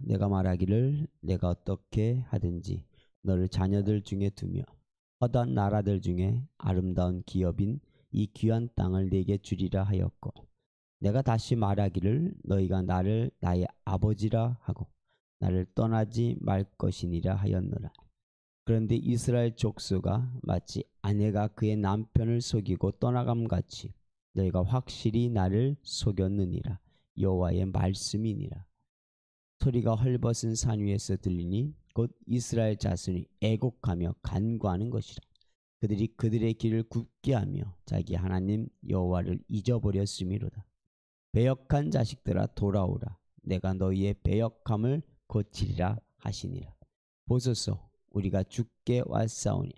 내가 말하기를 내가 어떻게 하든지 너를 자녀들 중에 두며 허다한 나라들 중에 아름다운 기업인 이 귀한 땅을 네게 주리라 하였고 내가 다시 말하기를 너희가 나를 나의 아버지라 하고 나를 떠나지 말 것이니라 하였노라. 그런데 이스라엘 족수가 마치 아내가 그의 남편을 속이고 떠나감같이 너희가 확실히 나를 속였느니라. 여호와의 말씀이니라. 소리가 헐벗은 산 위에서 들리니 곧 이스라엘 자손이 애곡하며 간구하는 것이라. 그들이 그들의 길을 굽게 하며 자기 하나님 여호와를 잊어버렸음이로다. 배역한 자식들아 돌아오라. 내가 너희의 배역함을 고치리라 하시니라. 보소서 우리가 주께 왔사오니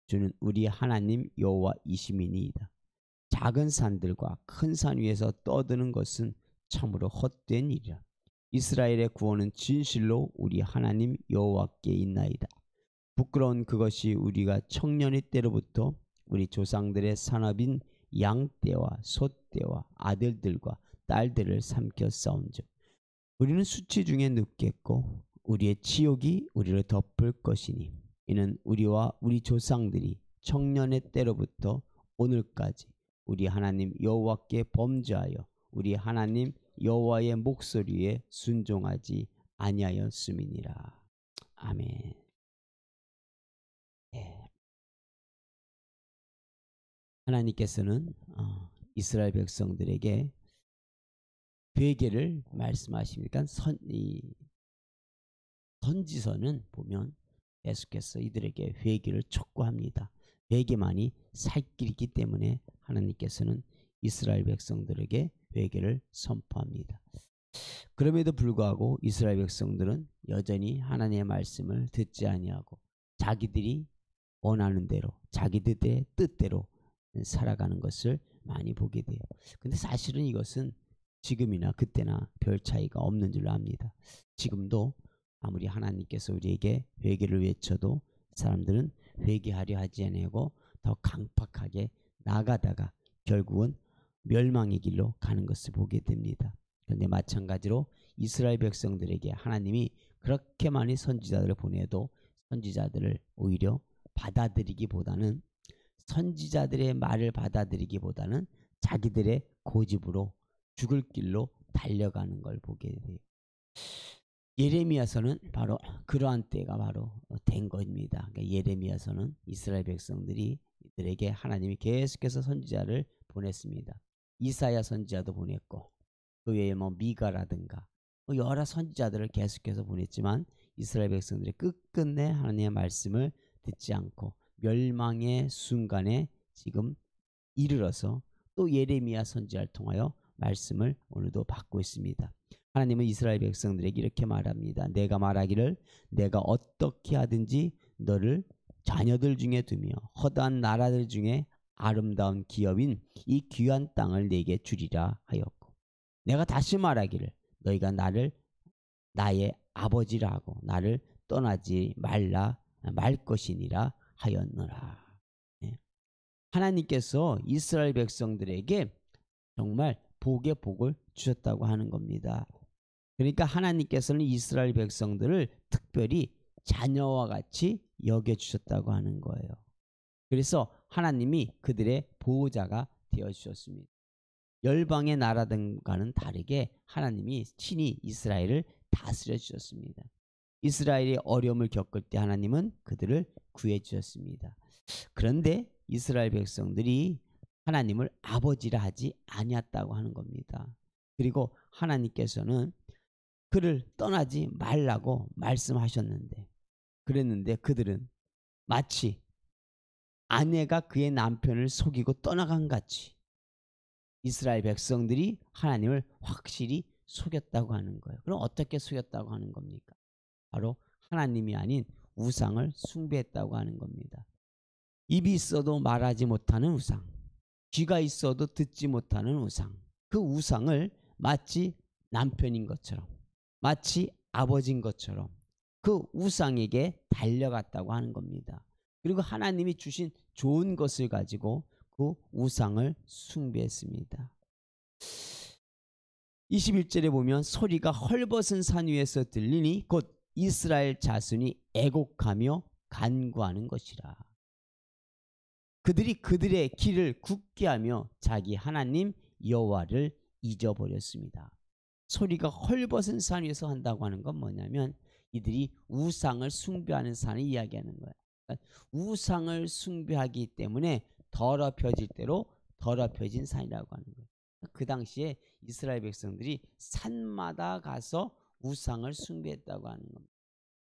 주는 우리 하나님 여호와이시니이다. 작은 산들과 큰 산 위에서 떠드는 것은 참으로 헛된 일이라. 이스라엘의 구원은 진실로 우리 하나님 여호와께 있나이다. 부끄러운 그것이 우리가 청년의 때로부터 우리 조상들의 산업인 양떼와 소떼와 아들들과 딸들을 삼켰사온즉 우리는 수치 중에 눕겠고 우리의 치욕이 우리를 덮을 것이니 이는 우리와 우리 조상들이 청년의 때로부터 오늘까지 우리 하나님 여호와께 범죄하여 우리 하나님 여호와의 목소리에 순종하지 아니하였음이니라. 아멘. 하나님께서는 이스라엘 백성들에게 회개를 말씀하십니까? 선지서는 보면 계속해서 이들에게 회개를 촉구합니다. 회개만이 살 길이기 때문에 하나님께서는 이스라엘 백성들에게 회개를 선포합니다. 그럼에도 불구하고 이스라엘 백성들은 여전히 하나님의 말씀을 듣지 아니하고 자기들이 원하는 대로 자기들의 뜻대로 살아가는 것을 많이 보게 돼요. 근데 사실은 이것은 지금이나 그때나 별 차이가 없는 줄로 압니다. 지금도 아무리 하나님께서 우리에게 회개를 외쳐도 사람들은 회개하려 하지 아니하고 더 강팍하게 나가다가 결국은 멸망의 길로 가는 것을 보게 됩니다. 그런데 마찬가지로 이스라엘 백성들에게 하나님이 그렇게 많이 선지자들을 보내도 선지자들을 오히려 받아들이기보다는 선지자들의 말을 받아들이기보다는 자기들의 고집으로 죽을 길로 달려가는 걸 보게 돼요. 예레미야서는 바로 그러한 때가 바로 된 겁니다. 그러니까 예레미야서는 이스라엘 백성들이 이들에게 하나님이 계속해서 선지자를 보냈습니다. 이사야 선지자도 보냈고 그 외에 미가라든가 여러 선지자들을 계속해서 보냈지만 이스라엘 백성들이 끝끝내 하나님의 말씀을 듣지 않고 멸망의 순간에 지금 이르러서 또 예레미야 선지자를 통하여 말씀을 오늘도 받고 있습니다. 하나님은 이스라엘 백성들에게 이렇게 말합니다. 내가 말하기를 내가 어떻게 하든지 너를 자녀들 중에 두며 허다한 나라들 중에 아름다운 기업인 이 귀한 땅을 내게 주리라 하였고 내가 다시 말하기를 너희가 나를 나의 아버지라 하고 나를 떠나지 말라 말 것이니라 하였노라. 하나님께서 이스라엘 백성들에게 정말 복의 복을 주셨다고 하는 겁니다. 그러니까 하나님께서는 이스라엘 백성들을 특별히 자녀와 같이 여겨주셨다고 하는 거예요. 그래서 하나님이 그들의 보호자가 되어주셨습니다. 열방의 나라들과는 다르게 하나님이 친히 이스라엘을 다스려 주셨습니다. 이스라엘이 어려움을 겪을 때 하나님은 그들을 구해 주셨습니다. 그런데 이스라엘 백성들이 하나님을 아버지라 하지 아니었다고 하는 겁니다. 그리고 하나님께서는 그를 떠나지 말라고 말씀하셨는데 그랬는데 그들은 마치 아내가 그의 남편을 속이고 떠나간 같이 이스라엘 백성들이 하나님을 확실히 속였다고 하는 거예요. 그럼 어떻게 속였다고 하는 겁니까? 바로 하나님이 아닌 우상을 숭배했다고 하는 겁니다. 입이 있어도 말하지 못하는 우상, 귀가 있어도 듣지 못하는 우상, 그 우상을 마치 남편인 것처럼 마치 아버지인 것처럼 그 우상에게 달려갔다고 하는 겁니다. 그리고 하나님이 주신 좋은 것을 가지고 그 우상을 숭배했습니다. 21절에 보면 소리가 헐벗은 산 위에서 들리니 곧 이스라엘 자손이 애곡하며 간구하는 것이라. 그들이 그들의 길을 굳게 하며 자기 하나님 여호와를 잊어버렸습니다. 소리가 헐벗은 산 위에서 한다고 하는 건 뭐냐면 이들이 우상을 숭배하는 산을 이야기하는 거예요. 그러니까 우상을 숭배하기 때문에 더럽혀질 대로 더럽혀진 산이라고 하는 거예요. 그 당시에 이스라엘 백성들이 산마다 가서 우상을 숭배했다고 하는 겁니다.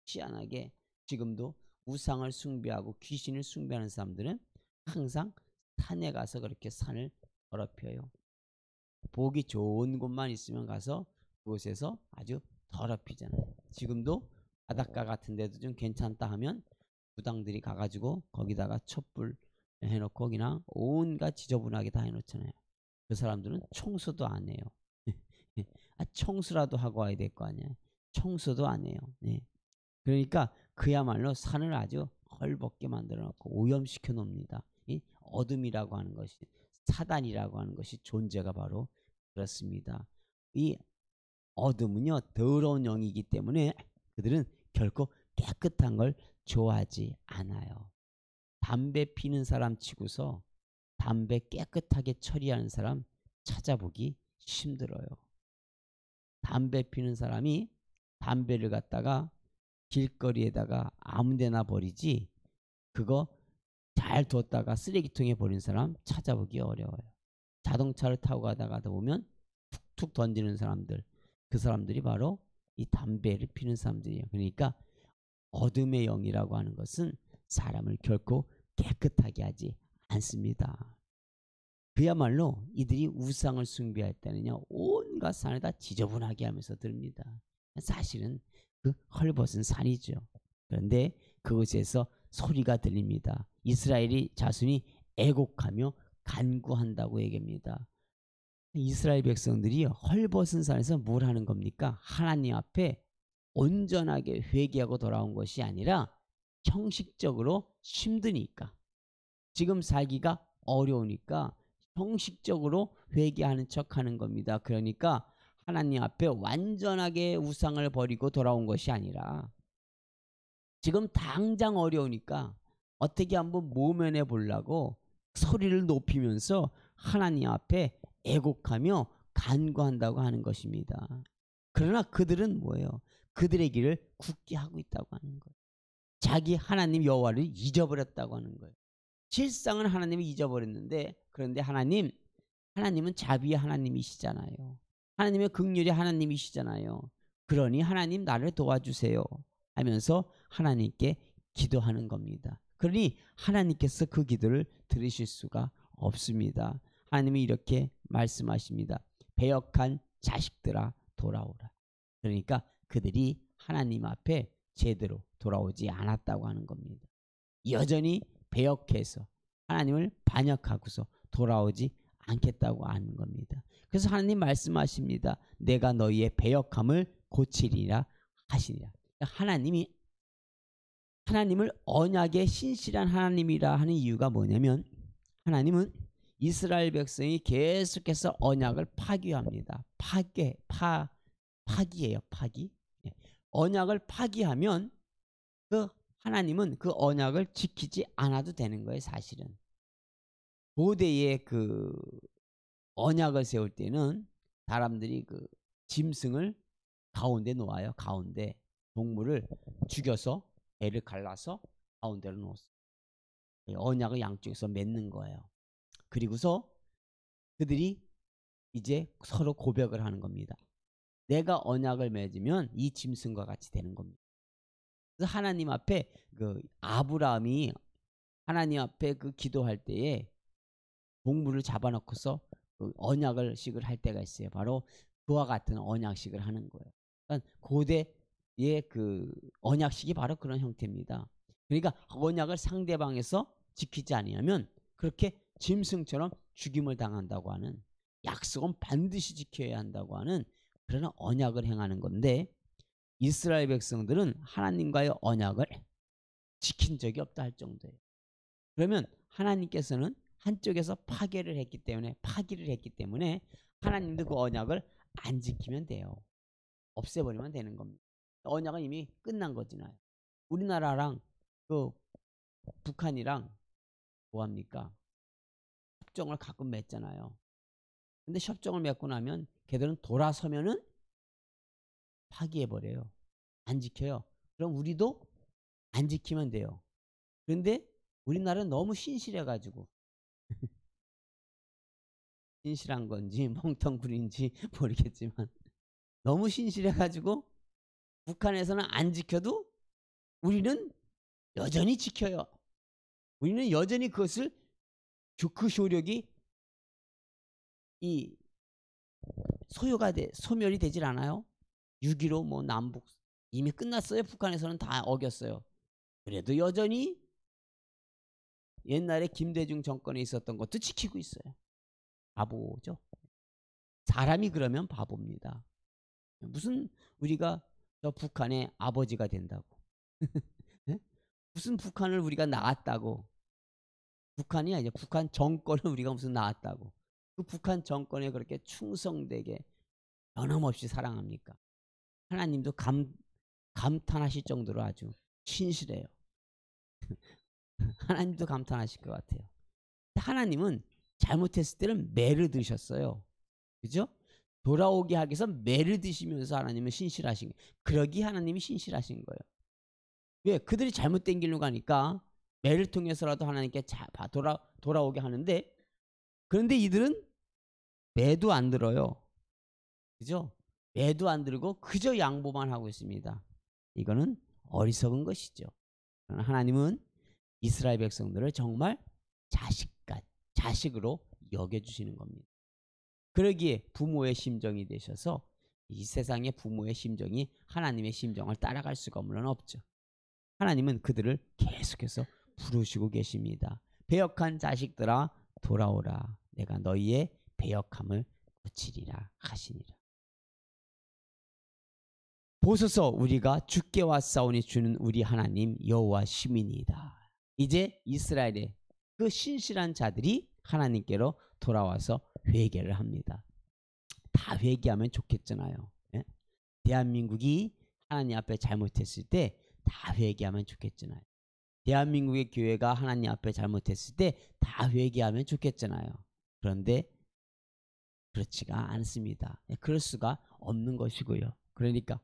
희한하게 지금도 우상을 숭배하고 귀신을 숭배하는 사람들은 항상 산에 가서 그렇게 산을 더럽혀요. 보기 좋은 곳만 있으면 가서 그곳에서 아주 더럽히잖아요. 지금도 바닷가 같은 데도 좀 괜찮다 하면 무당들이 가가지고 거기다가 촛불 해놓고 그냥 온갖 지저분하게 다 해놓잖아요. 그 사람들은 청소도 안 해요. 청소라도 하고 와야 될 거 아니야. 청소도 안 해요. 네. 그러니까 그야말로 산을 아주 헐벗게 만들어 놓고 오염시켜 놓습니다. 이 어둠이라고 하는 것이, 사단이라고 하는 것이 존재가 바로 그렇습니다. 이 어둠은요 더러운 영이기 때문에 그들은 결코 깨끗한 걸 좋아하지 않아요. 담배 피는 사람 치고서 담배 깨끗하게 처리하는 사람 찾아보기 힘들어요. 담배 피는 사람이 담배를 갖다가 길거리에다가 아무데나 버리지 그거 잘 뒀다가 쓰레기통에 버린 사람 찾아보기 어려워요. 자동차를 타고 가다가 보면 툭툭 던지는 사람들, 그 사람들이 바로 이 담배를 피는 사람들이에요. 그러니까 어둠의 영이라고 하는 것은 사람을 결코 깨끗하게 하지 않습니다. 그야말로 이들이 우상을 숭배할 때는요 온갖 산을 다 지저분하게 하면서 듭니다. 사실은 그 헐벗은 산이죠. 그런데 그곳에서 소리가 들립니다. 이스라엘이 자손이 애곡하며 간구한다고 얘기합니다. 이스라엘 백성들이 헐벗은 산에서 뭘 하는 겁니까? 하나님 앞에 온전하게 회개하고 돌아온 것이 아니라 형식적으로 힘드니까, 지금 살기가 어려우니까 형식적으로 회개하는 척하는 겁니다. 그러니까 하나님 앞에 완전하게 우상을 버리고 돌아온 것이 아니라 지금 당장 어려우니까 어떻게 한번 모면해 보려고 소리를 높이면서 하나님 앞에 애곡하며 간구한다고 하는 것입니다. 그러나 그들은 뭐예요? 그들의 길을 굳게 하고 있다고 하는 거예요. 자기 하나님 여호와를 잊어버렸다고 하는 거예요. 실상은 하나님을 잊어버렸는데, 그런데 하나님은 자비의 하나님이시잖아요. 하나님의 긍휼의 하나님이시잖아요. 그러니 하나님 나를 도와주세요 하면서 하나님께 기도하는 겁니다. 그러니 하나님께서 그 기도를 들으실 수가 없습니다. 하나님이 이렇게 말씀하십니다. 배역한 자식들아 돌아오라. 그러니까 그들이 하나님 앞에 제대로 돌아오지 않았다고 하는 겁니다. 여전히 배역해서 하나님을 반역하고서 돌아오지 않겠다고 하는 겁니다. 그래서 하나님 말씀하십니다. 내가 너희의 배역함을 고치리라 하시니라. 하나님을 언약의 신실한 하나님이라 하는 이유가 뭐냐면, 하나님은 이스라엘 백성이 계속해서 언약을 파기합니다. 파기예요. 파기. 언약을 파기하면 그 하나님은 그 언약을 지키지 않아도 되는 거예요. 사실은 고대의 그 언약을 세울 때는 사람들이 그 짐승을 가운데 놓아요. 가운데 동물을 죽여서 배를 갈라서 가운데로 놓았어요. 언약을 양쪽에서 맺는 거예요. 그리고서 그들이 이제 서로 고백을 하는 겁니다. 내가 언약을 맺으면 이 짐승과 같이 되는 겁니다. 그래서 하나님 앞에 그 아브라함이 하나님 앞에 그 기도할 때에 동물을 잡아놓고서 그 언약식을 할 때가 있어요. 바로 그와 같은 언약식을 하는 거예요. 그러니까 고대의 그 언약식이 바로 그런 형태입니다. 그러니까 언약을 상대방에서 지키지 않으면 그렇게 짐승처럼 죽임을 당한다고 하는, 약속은 반드시 지켜야 한다고 하는 그런 언약을 행하는 건데, 이스라엘 백성들은 하나님과의 언약을 지킨 적이 없다 할 정도예요. 그러면 하나님께서는 한쪽에서 파기를 했기 때문에 하나님도 그 언약을 안 지키면 돼요. 없애버리면 되는 겁니다. 언약은 이미 끝난 거잖아요. 우리나라랑 그 북한이랑 뭐합니까? 협정을 가끔 맺잖아요. 근데 협정을 맺고 나면 걔들은 돌아서면은 파기해버려요. 안 지켜요. 그럼 우리도 안 지키면 돼요. 그런데 우리나라는 너무 신실해가지고 신실한 건지 멍텅구리인지 모르겠지만 너무 신실해가지고 북한에서는 안 지켜도 우리는 여전히 지켜요. 우리는 여전히 그것을 그 효력이 이 소멸이 되질 않아요. 6.15 뭐 남북 이미 끝났어요. 북한에서는 다 어겼어요. 그래도 여전히 옛날에 김대중 정권에 있었던 것도 지키고 있어요. 바보죠. 사람이 그러면 바보입니다. 무슨 우리가 저 북한의 아버지가 된다고. 무슨 북한을 우리가 낳았다고. 북한이 아니죠. 북한 정권을 우리가 무슨 낳았다고. 그 북한 정권에 그렇게 충성되게 변함없이 사랑합니까? 하나님도 감탄하실 정도로 아주 신실해요. 하나님도 감탄하실 것 같아요. 하나님은 잘못했을 때는 매를 드셨어요. 그죠? 돌아오게 하기 위해서 매를 드시면서 하나님은 신실하신 거예요. 그러기 하나님이 신실하신 거예요. 왜? 그들이 잘못된 길로 가니까 매를 통해서라도 하나님께 돌아오게 하는데, 그런데 이들은 매도 안 들어요. 그죠? 매도 안 들고 그저 양보만 하고 있습니다. 이거는 어리석은 것이죠. 하나님은 이스라엘 백성들을 정말 자식으로 여겨주시는 겁니다. 그러기에 부모의 심정이 되셔서 이 세상의 부모의 심정이 하나님의 심정을 따라갈 수가 없죠. 하나님은 그들을 계속해서 부르시고 계십니다. 배역한 자식들아 돌아오라. 내가 너희의 배역함을 고치리라 하시니라. 보소서 우리가 주께 왔사오니 주는 우리 하나님 여호와 시민이다. 이제 이스라엘의 그 신실한 자들이 하나님께로 돌아와서 회개를 합니다. 다 회개하면 좋겠잖아요. 예? 대한민국이 하나님 앞에 잘못했을 때 다 회개하면 좋겠잖아요. 대한민국의 교회가 하나님 앞에 잘못했을 때 다 회개하면 좋겠잖아요. 그런데 그렇지가 않습니다. 그럴 수가 없는 것이고요. 그러니까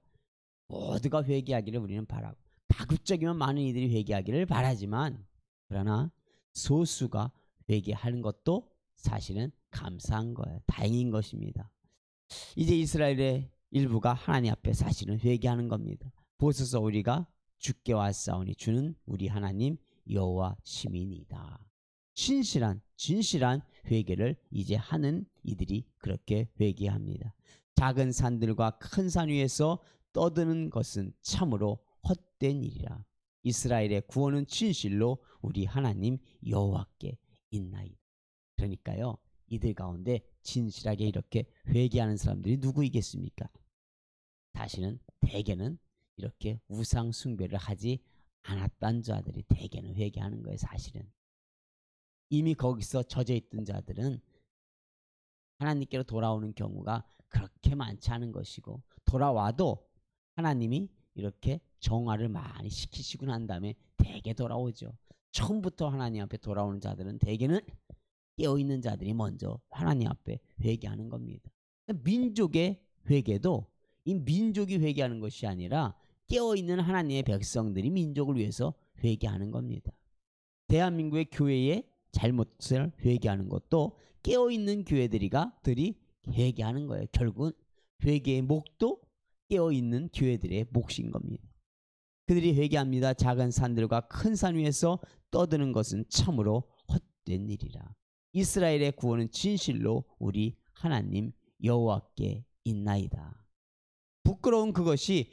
모두가 회개하기를 우리는 바라고, 가급적이면 많은 이들이 회개하기를 바라지만, 그러나 소수가 회개하는 것도 사실은 감사한 거예요. 다행인 것입니다. 이제 이스라엘의 일부가 하나님 앞에 사실은 회개하는 겁니다. 보소서 우리가 주께 왔사오니 주는 우리 하나님 여호와 시민이다. 진실한 회개를 이제 하는 이들이 그렇게 회개합니다. 작은 산들과 큰 산 위에서 떠드는 것은 참으로 헛된 일이라. 이스라엘의 구원은 진실로 우리 하나님 여호와께 있나이다. 그러니까요, 이들 가운데 진실하게 이렇게 회개하는 사람들이 누구이겠습니까? 사실은 대개는 이렇게 우상 숭배를 하지 않았던 자들이 대개는 회개하는 거예요. 사실은 이미 거기서 젖어 있던 자들은 하나님께로 돌아오는 경우가 그렇게 많지 않은 것이고, 돌아와도 하나님이 이렇게 정화를 많이 시키시고 난 다음에 대개 돌아오죠. 처음부터 하나님 앞에 돌아오는 자들은 대개는 깨어있는 자들이 먼저 하나님 앞에 회개하는 겁니다. 민족의 회개도 이 민족이 회개하는 것이 아니라 깨어있는 하나님의 백성들이 민족을 위해서 회개하는 겁니다. 대한민국의 교회의 잘못을 회개하는 것도 깨어있는 교회들이 회개하는 거예요. 결국은 회개의 목도 깨어있는 교회들의 몫인 겁니다. 그들이 회개합니다. 작은 산들과 큰 산 위에서 떠드는 것은 참으로 헛된 일이라. 이스라엘의 구원은 진실로 우리 하나님 여호와께 있나이다. 부끄러운 그것이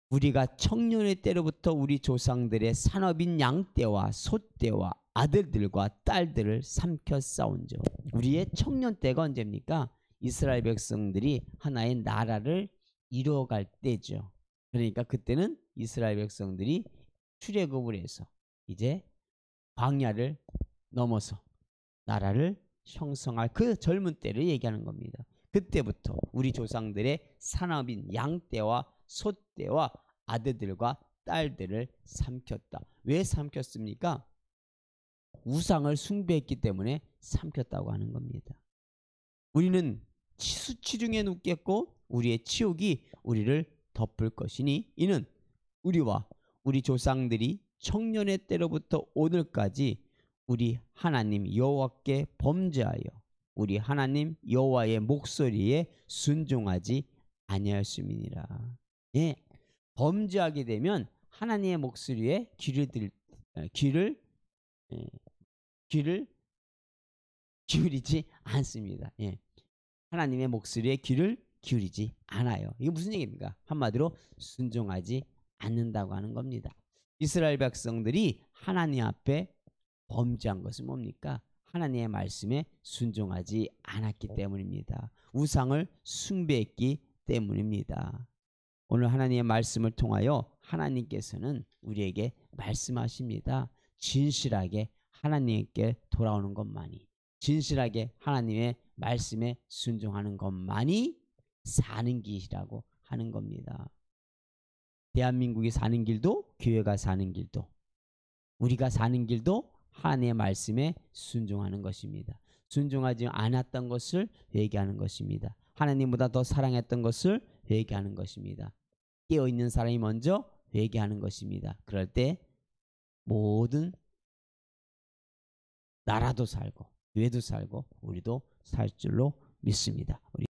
우리가 청년의 때로부터 우리 조상들의 산업인 양떼와 소떼와 아들들과 딸들을 삼켜 싸운저. 우리의 청년 때가 언제입니까? 이스라엘 백성들이 하나의 나라를 이루어갈 때죠. 그러니까 그때는 이스라엘 백성들이 출애굽을 해서 이제 광야를 넘어서 나라를 형성할 그 젊은 때를 얘기하는 겁니다. 그때부터 우리 조상들의 산업인 양떼와 소떼와 아들들과 딸들을 삼켰다. 왜 삼켰습니까? 우상을 숭배했기 때문에 삼켰다고 하는 겁니다. 우리는 수치 중에 눕겠고 우리의 치욕이 우리를 덮을 것이니 이는 우리와 우리 조상들이 청년의 때로부터 오늘까지 우리 하나님 여호와께 범죄하여 우리 하나님 여호와의 목소리에 순종하지 아니하였음이니라. 예, 범죄하게 되면 하나님의 목소리에 귀를 기울이지 않습니다. 예. 하나님의 목소리에 귀를 기울이지 않아요. 이게 무슨 얘기입니까? 한마디로 순종하지 않는다고 하는 겁니다. 이스라엘 백성들이 하나님 앞에 범죄한 것은 뭡니까? 하나님의 말씀에 순종하지 않았기 때문입니다. 우상을 숭배했기 때문입니다. 오늘 하나님의 말씀을 통하여 하나님께서는 우리에게 말씀하십니다. 진실하게 하나님께 돌아오는 것만이, 진실하게 하나님의 말씀에 순종하는 것만이 사는 길이라고 하는 겁니다. 대한민국이 사는 길도, 교회가 사는 길도, 우리가 사는 길도 하나님의 말씀에 순종하는 것입니다. 순종하지 않았던 것을 회개하는 것입니다. 하나님보다 더 사랑했던 것을 회개하는 것입니다. 깨어있는 사람이 먼저 회개하는 것입니다. 그럴 때 모든 나라도 살고 교회도 살고 우리도 살 줄로 믿습니다. 우리